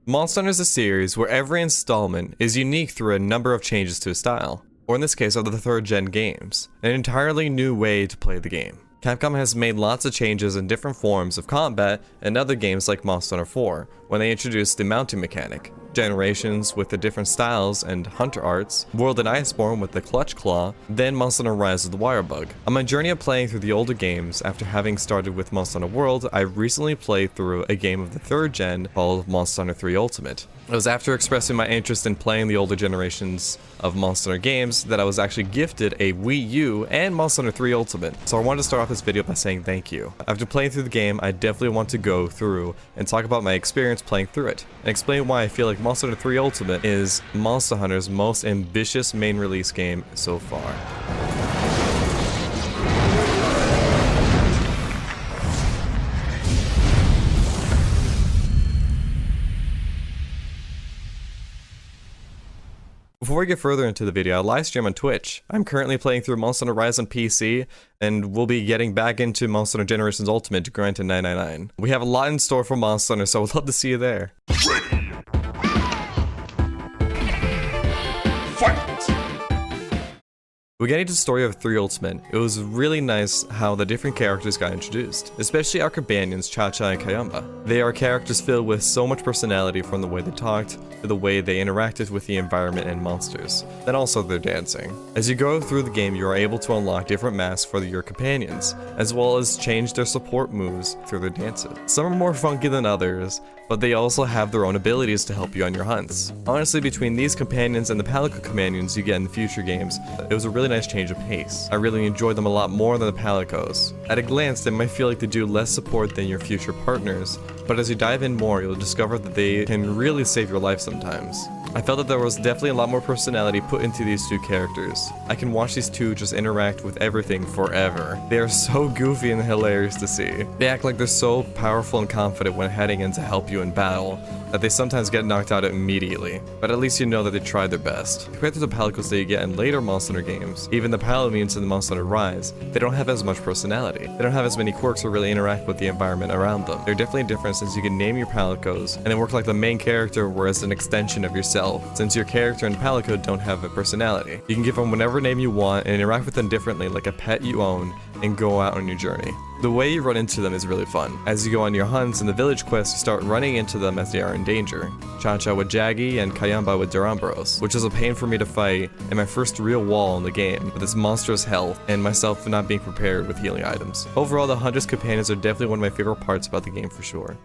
Monster Hunter is a series where every installment is unique through a number of changes to its style, or in this case of the 3rd gen games, an entirely new way to play the game. Capcom has made lots of changes in different forms of combat in other games like Monster Hunter 4, when they introduced the mounting mechanic, Generations with the different styles and hunter arts, World and Iceborne with the clutch claw, then Monster Hunter Rise of the Wire Bug. On my journey of playing through the older games, after having started with Monster Hunter World, I recently played through a game of the 3rd gen called Monster Hunter 3 Ultimate. It was after expressing my interest in playing the older generations of Monster Hunter games that I was actually gifted a Wii U and Monster Hunter 3 Ultimate, so I wanted to start off this video by saying thank you. After playing through the game, I definitely want to go through and talk about my experience playing through it, and explain why I feel like Monster Hunter 3 Ultimate is Monster Hunter's most ambitious main release game so far. Before we get further into the video, I live stream on Twitch. I'm currently playing through Monster Hunter Rise on PC, and we'll be getting back into Monster Hunter Generations Ultimate to grind to 999. We have a lot in store for Monster Hunter, so I would love to see you there. Ready. Fight! We get into the story of 3 Ultimate. It was really nice how the different characters got introduced, especially our companions Cha-Cha and Kayamba. They are characters filled with so much personality, from the way they talked to the way they interacted with the environment and monsters, then also their dancing. As you go through the game, you are able to unlock different masks for your companions, as well as change their support moves through their dances. Some are more funky than others, but they also have their own abilities to help you on your hunts. Honestly, between these companions and the Palicos companions you get in the future games, it was a really nice change of pace. I really enjoyed them a lot more than the Palicos. At a glance, they might feel like they do less support than your future partners, but as you dive in more, you'll discover that they can really save your life sometimes. I felt that there was definitely a lot more personality put into these two characters. I can watch these two just interact with everything forever. They are so goofy and hilarious to see. They act like they're so powerful and confident when heading in to help you in battle, that they sometimes get knocked out immediately, but at least you know that they tried their best. Compared to the Palicos that you get in later Monster Hunter games, even the Palamutes in the Monster Hunter Rise, they don't have as much personality. They don't have as many quirks or really interact with the environment around them. They're definitely different, since you can name your Palicos and then work like the main character, whereas an extension of yourself, since your character and Palico don't have a personality. You can give them whatever name you want and interact with them differently, like a pet you own, and go out on your journey. The way you run into them is really fun. As you go on your hunts and the village quests, you start running into them as they are in danger. Cha-Cha with Jaggy and Kayamba with Durambros, which is a pain for me to fight, and my first real wall in the game, with its monstrous health, and myself not being prepared with healing items. Overall, the Hunter's Companions are definitely one of my favorite parts about the game for sure.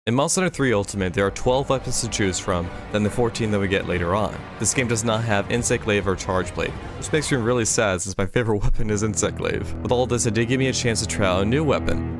In Monster Hunter 3 Ultimate, there are 12 weapons to choose from than the 14 that we get later on. This game does not have Insect Glaive or Charge Blade, which makes me really sad since my favorite weapon is Insect Glaive. With all this, it did give me a chance to try out a new weapon,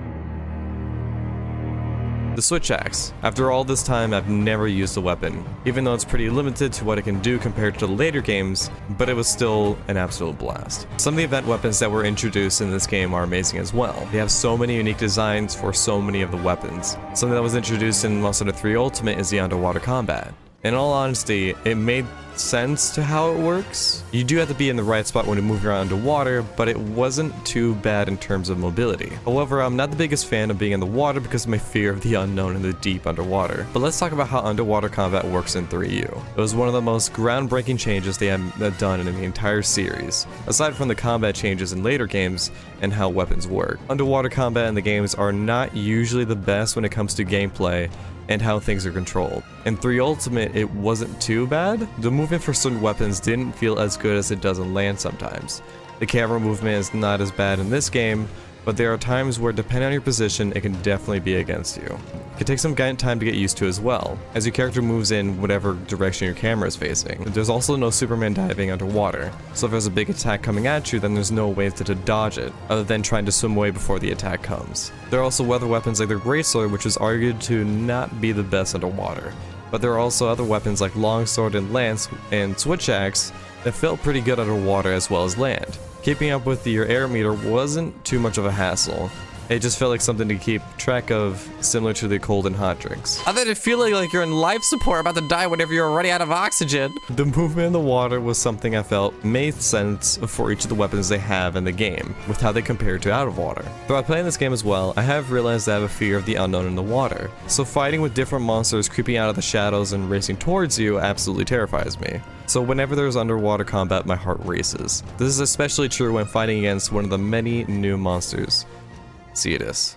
the Switch Axe. After all this time, I've never used the weapon, even though it's pretty limited to what it can do compared to the later games, but it was still an absolute blast. Some of the event weapons that were introduced in this game are amazing as well. They have so many unique designs for so many of the weapons. Something that was introduced in Monster Hunter 3 Ultimate is the underwater combat. In all honesty, it made sense to how it works. You do have to be in the right spot when you move around underwater, but it wasn't too bad in terms of mobility. However, I'm not the biggest fan of being in the water because of my fear of the unknown and the deep underwater. But let's talk about how underwater combat works in 3U. It was one of the most groundbreaking changes they have done in the entire series, aside from the combat changes in later games and how weapons work. Underwater combat in the games are not usually the best when it comes to gameplay and how things are controlled. In 3 Ultimate, it wasn't too bad. The movement for certain weapons didn't feel as good as it does on land sometimes. The camera movement is not as bad in this game, but there are times where, depending on your position, it can definitely be against you. It can take some time to get used to as well, as your character moves in whatever direction your camera is facing. There's also no Superman diving underwater, so if there's a big attack coming at you, then there's no way to dodge it, other than trying to swim away before the attack comes. There are also weather weapons like the Greatsword, which is argued to not be the best underwater, but there are also other weapons like Longsword and Lance and Switch Axe that felt pretty good underwater as well as land. Keeping up with your air meter wasn't too much of a hassle, It just felt like something to keep track of, similar to the cold and hot drinks. Other than feeling like you're in life support about to die whenever you're already out of oxygen. The movement in the water was something I felt made sense for each of the weapons they have in the game, with how they compare to out of water. Throughout playing this game as well, I have realized I have a fear of the unknown in the water, so fighting with different monsters creeping out of the shadows and racing towards you absolutely terrifies me. So whenever there's underwater combat, my heart races. This is especially true when fighting against one of the many new monsters. See this.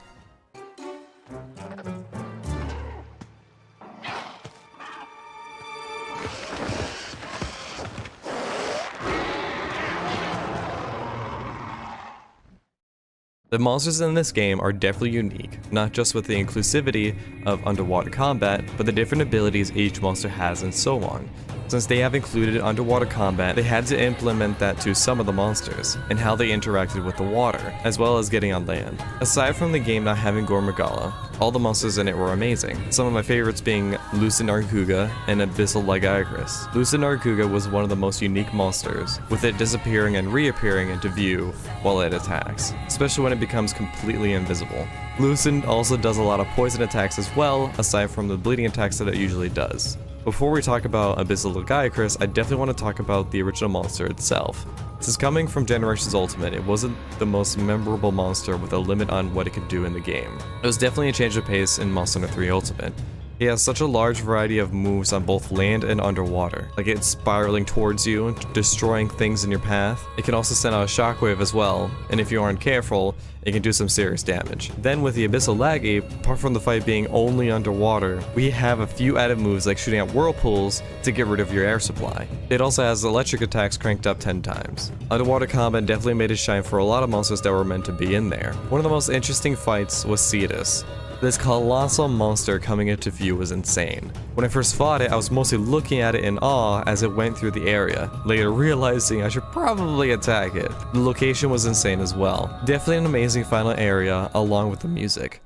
The monsters in this game are definitely unique, not just with the inclusivity of underwater combat, but the different abilities each monster has and so on. Since they have included underwater combat, they had to implement that to some of the monsters, and how they interacted with the water, as well as getting on land. Aside from the game not having Gore Magala, all the monsters in it were amazing, some of my favorites being Lucid Narguga and Abyssal Lagiacrus. Lucid Narguga was one of the most unique monsters, with it disappearing and reappearing into view while it attacks, especially when it becomes completely invisible. Lucid also does a lot of poison attacks as well, aside from the bleeding attacks that it usually does. Before we talk about Abyssal Lagiacrus, I definitely want to talk about the original monster itself. Since coming from Generations Ultimate, it wasn't the most memorable monster with a limit on what it could do in the game. It was definitely a change of pace in Monster Hunter 3 Ultimate. He has such a large variety of moves on both land and underwater, like it's spiraling towards you and destroying things in your path. It can also send out a shockwave as well, and if you aren't careful, it can do some serious damage. Then with the Abyssal Lagi, apart from the fight being only underwater, we have a few added moves like shooting out whirlpools to get rid of your air supply. It also has electric attacks cranked up 10 times. Underwater combat definitely made it shine for a lot of monsters that were meant to be in there. One of the most interesting fights was Cetus. This colossal monster coming into view was insane. When I first fought it, I was mostly looking at it in awe as it went through the area, later realizing I should probably attack it. The location was insane as well. Definitely an amazing final area, along with the music.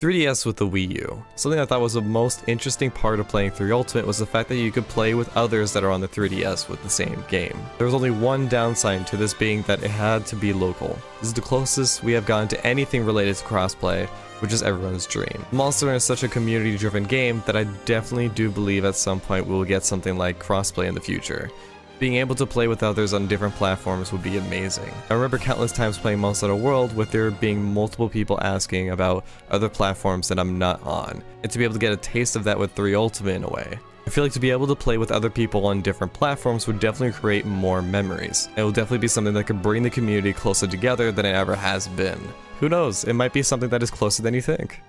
3DS with the Wii U. Something I thought was the most interesting part of playing 3 Ultimate was the fact that you could play with others that are on the 3DS with the same game. There was only one downside to this being that it had to be local. This is the closest we have gotten to anything related to crossplay, which is everyone's dream. Monster Hunter is such a community-driven game that I definitely do believe at some point we will get something like crossplay in the future. Being able to play with others on different platforms would be amazing. I remember countless times playing Monster Hunter World with there being multiple people asking about other platforms that I'm not on, and to be able to get a taste of that with 3 Ultimate in a way. I feel like to be able to play with other people on different platforms would definitely create more memories. It will definitely be something that could bring the community closer together than it ever has been. Who knows, it might be something that is closer than you think.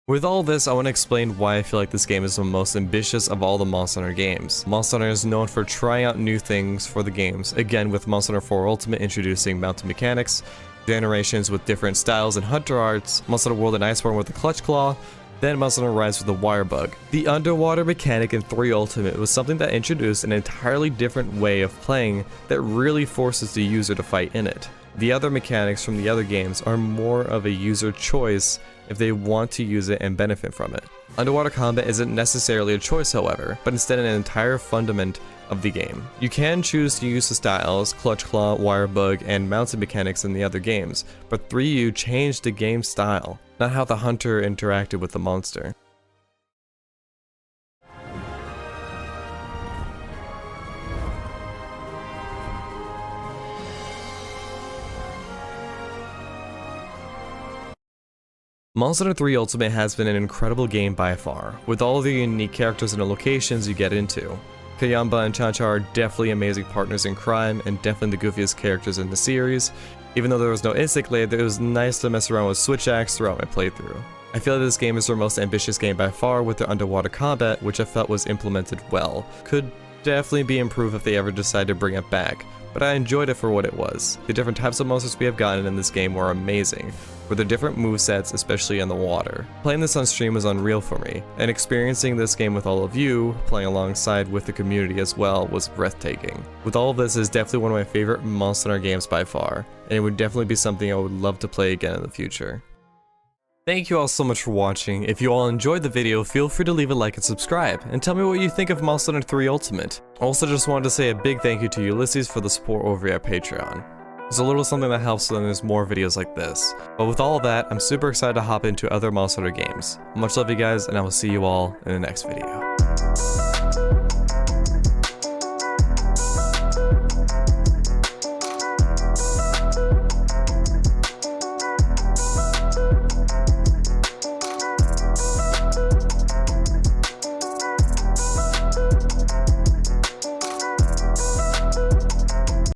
With all this, I want to explain why I feel like this game is the most ambitious of all the Monster Hunter games. Monster Hunter is known for trying out new things for the games, again with Monster Hunter 4 Ultimate introducing mountain mechanics, Generations with different styles and hunter arts, Monster Hunter World and Iceborne with the Clutch Claw, then Monster Hunter Rise with the Wire Bug. The underwater mechanic in 3 Ultimate was something that introduced an entirely different way of playing that really forces the user to fight in it. The other mechanics from the other games are more of a user choice if they want to use it and benefit from it. Underwater combat isn't necessarily a choice, however, but instead an entire fundament of the game. You can choose to use the styles, Clutch Claw, Wire Bug, and mountain mechanics in the other games, but 3U changed the game style, not how the hunter interacted with the monster. Monster Hunter 3 Ultimate has been an incredible game by far, with all the unique characters and the locations you get into. Kayamba and Chancha are definitely amazing partners in crime, and definitely the goofiest characters in the series. Even though there was no insect blade, it was nice to mess around with Switch Axe throughout my playthrough. I feel that this game is their most ambitious game by far with their underwater combat, which I felt was implemented well. Could definitely be improved if they ever decide to bring it back, but I enjoyed it for what it was. The different types of monsters we have gotten in this game were amazing, with their different movesets, especially in the water. Playing this on stream was unreal for me, and experiencing this game with all of you, playing alongside with the community as well, was breathtaking. With all of this, it is definitely one of my favorite Monster Hunter games by far, and it would definitely be something I would love to play again in the future. Thank you all so much for watching. If you all enjoyed the video, feel free to leave a like and subscribe, and tell me what you think of Monster Hunter 3 Ultimate. Also just wanted to say a big thank you to Ulysses for the support over at Patreon. It's a little something that helps when there's more videos like this. But with all of that, I'm super excited to hop into other Monster Hunter games. Much love you guys, and I will see you all in the next video.